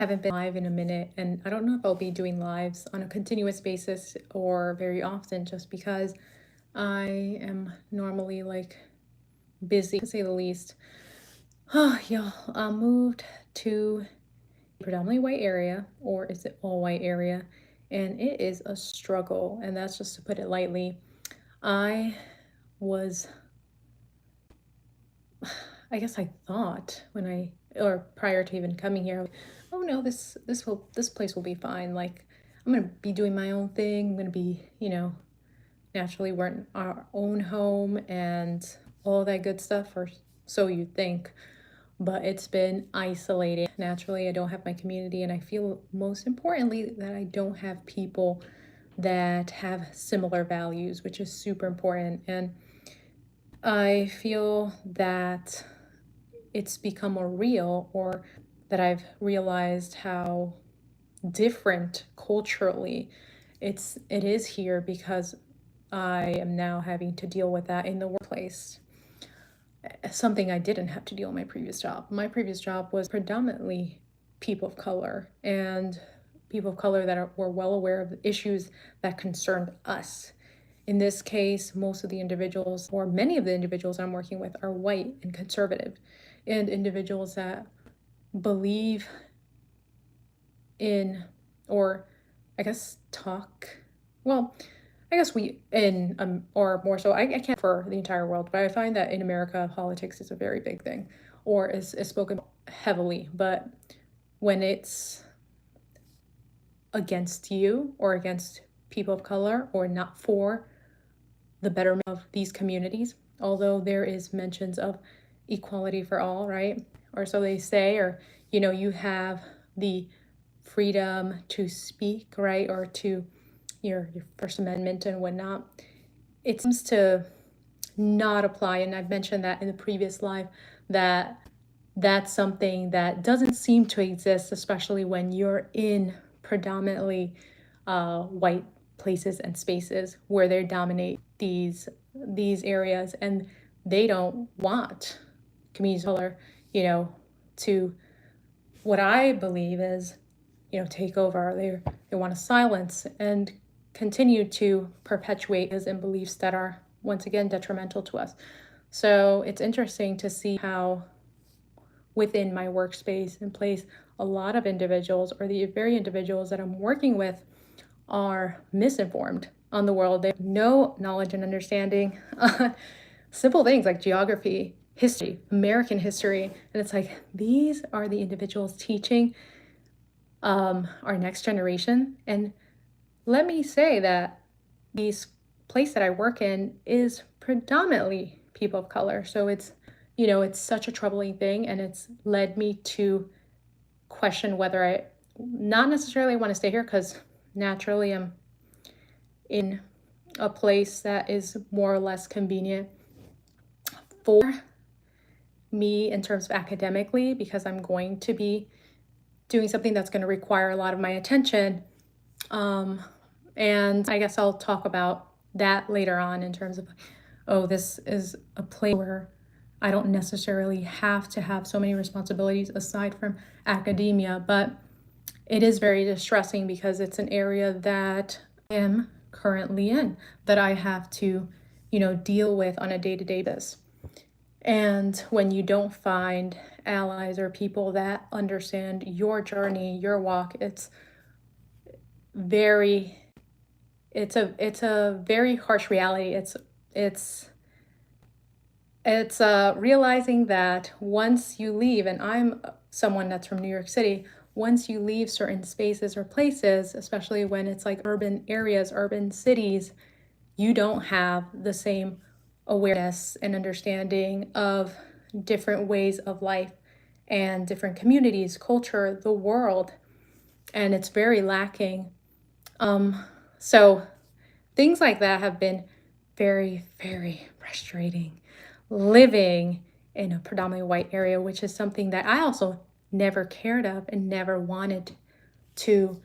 Haven't been live in a minute, and I don't know if I'll be doing lives on a continuous basis or very often just because I am normally like busy to say the least. Oh, y'all, I moved to a predominantly white area, or is it all white area? And it is a struggle, and that's just to put it lightly. I was, I guess I thought when or prior to even coming here, oh no, this place will be fine. Like I'm gonna be doing my own thing. I'm gonna be, naturally we're in our own home and all that good stuff, or so you think. But it's been isolating. Naturally, I don't have my community, and I feel most importantly that I don't have people that have similar values, which is super important. And I feel that it's become more real, or that I've realized how different culturally it is here because I am now having to deal with that in the workplace. Something I didn't have to deal in my previous job. My previous job was predominantly people of color, and people of color were well aware of the issues that concerned us. In this case, most of the individuals, or many of the individuals I'm working with, are white and conservative, and individuals that believe in, or I guess talk, well, I guess we, in, or more so, I can't for the entire world, but I find that in America, politics is a very big thing, or is spoken heavily. But when it's against you or against people of color or not for the betterment of these communities, although there is mentions of equality for all, right? Or so they say, or, you have the freedom to speak, right? Or to your First Amendment and whatnot. It seems to not apply. And I've mentioned that in the previous live, that that's something that doesn't seem to exist, especially when you're in predominantly white places and spaces where they dominate these areas, and they don't want communities of color, to, what I believe is, take over. They want to silence and continue to perpetuate and beliefs that are once again detrimental to us. So it's interesting to see how within my workspace and place, a lot of individuals, or the very individuals that I'm working with, are misinformed on the world. They have no knowledge and understanding. Simple things like geography, history, American history. And it's like, these are the individuals teaching our next generation. And let me say that this place that I work in is predominantly people of color. So it's such a troubling thing, and it's led me to question whether I not necessarily want to stay here, because naturally I'm in a place that is more or less convenient for me in terms of academically, because I'm going to be doing something that's going to require a lot of my attention. And I guess I'll talk about that later on in terms of, oh, this is a place where I don't necessarily have to have so many responsibilities aside from academia, but it is very distressing because it's an area that I am currently in, that I have to, deal with on a day-to-day basis. And when you don't find allies or people that understand your journey, your walk, very it's a very harsh reality. It's realizing that once you leave, and I'm someone that's from New York City, once you leave certain spaces or places, especially when it's like urban areas, urban cities, you don't have the same awareness and understanding of different ways of life and different communities, culture, the world, and it's very lacking. So things like that have been very, very frustrating living in a predominantly white area, which is something that I also never cared of and never wanted to,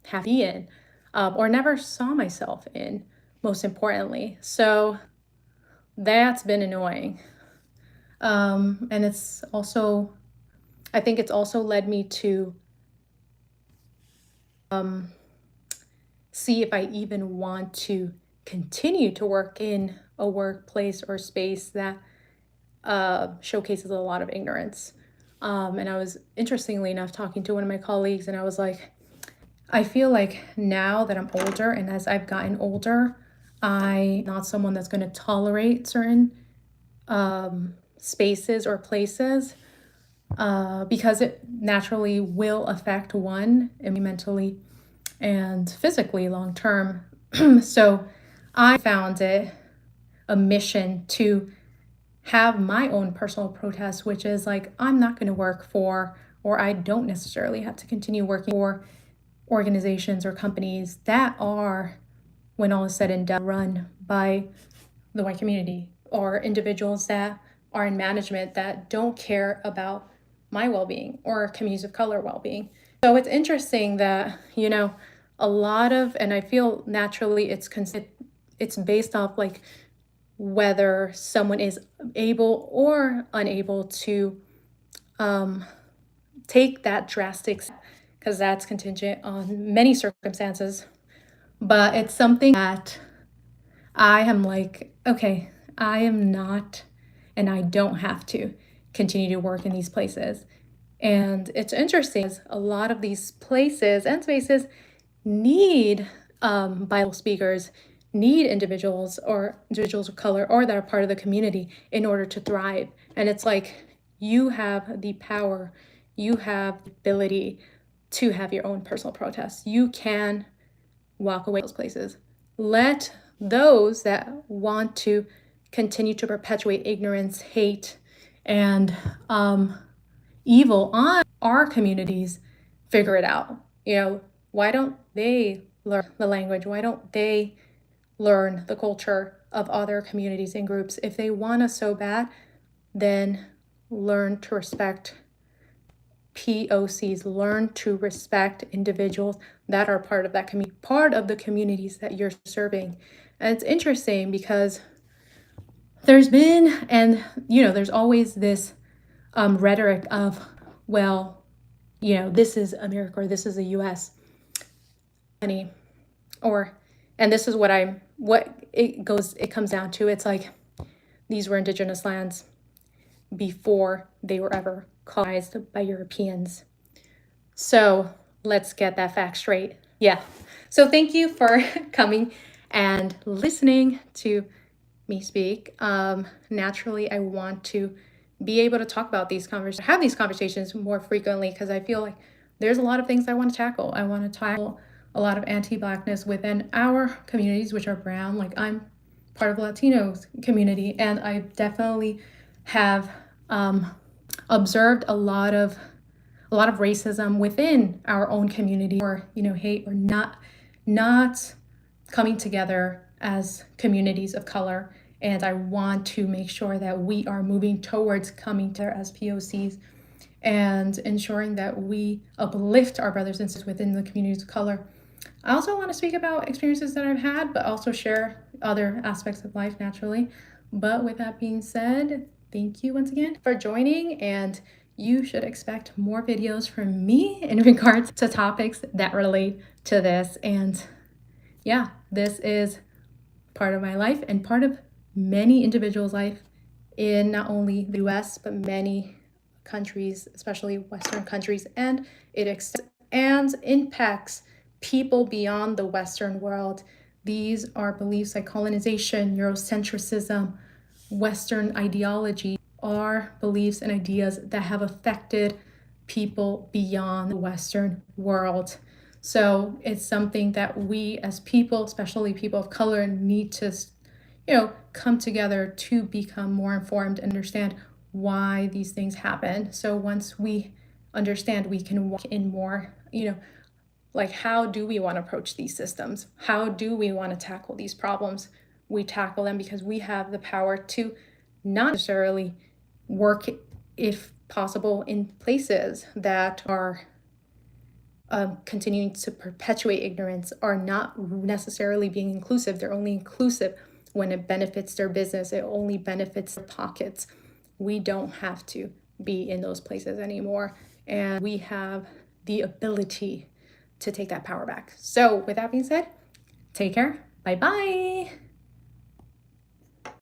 have be in, or never saw myself in, most importantly. So that's been annoying. And I think it's also led me to see if I even want to continue to work in a workplace or space that showcases a lot of ignorance. And I was, interestingly enough, talking to one of my colleagues, and I was like, I feel like now that I'm older, and as I've gotten older, I'm not someone that's going to tolerate certain spaces or places because it naturally will affect one mentally and physically long term. So I found it a mission to have my own personal protest, which is like, I'm not going to work for, or I don't necessarily have to continue working for organizations or companies that are, when all is said and done, run by the white community, or individuals that are in management that don't care about my well-being or communities of color well-being. So it's interesting that, a lot of, and I feel naturally it's based off like whether someone is able or unable to take that drastic, because that's contingent on many circumstances. But it's something that I am like, okay, I am not, and I don't have to continue to work in these places. And it's interesting, as a lot of these places and spaces need Bible speakers, need individuals of color or that are part of the community in order to thrive. And it's like, you have the power, you have the ability to have your own personal protests. You can walk away from those places. Let those that want to continue to perpetuate ignorance, hate, and evil on our communities figure it out. Why don't they learn the language? Why don't they learn the culture of other communities and groups? If they want us so bad, then learn to respect POCs, learn to respect individuals that are part of that community, part of the communities that you're serving. And it's interesting because there's been, and there's always this rhetoric of, well, this is America, or this is the US, and this is what it comes down to. It's like, these were indigenous lands before they were ever colonized by Europeans. So let's get that fact straight. Yeah. So thank you for coming and listening to me speak. Naturally, I want to be able to talk about have these conversations more frequently, because I feel like there's a lot of things I want to tackle. I want to tackle a lot of anti-Blackness within our communities, which are brown. Like, I'm part of the Latino community, and I definitely have observed a lot of racism within our own community, or hate, or not coming together as communities of color. And I want to make sure that we are moving towards coming together as POCs and ensuring that we uplift our brothers and sisters within the communities of color. I also want to speak about experiences that I've had, but also share other aspects of life naturally. But with that being said, thank you once again for joining, and you should expect more videos from me in regards to topics that relate to this. And yeah, this is part of my life and part of many individuals' life in not only the US, but many countries, especially Western countries, and it impacts people beyond the Western world. These are beliefs like colonization, Eurocentrism, Western ideology, are beliefs and ideas that have affected people beyond the Western world. So it's something that we as people, especially people of color, need to, come together to become more informed and understand why these things happen. So once we understand, we can walk in more, like, how do we want to approach these systems? How do we want to tackle these problems? We tackle them because we have the power to not necessarily work, if possible, in places that are continuing to perpetuate ignorance, are not necessarily being inclusive. They're only inclusive when it benefits their business. It only benefits their pockets. We don't have to be in those places anymore. And we have the ability to take that power back. So with that being said, take care. Bye-bye.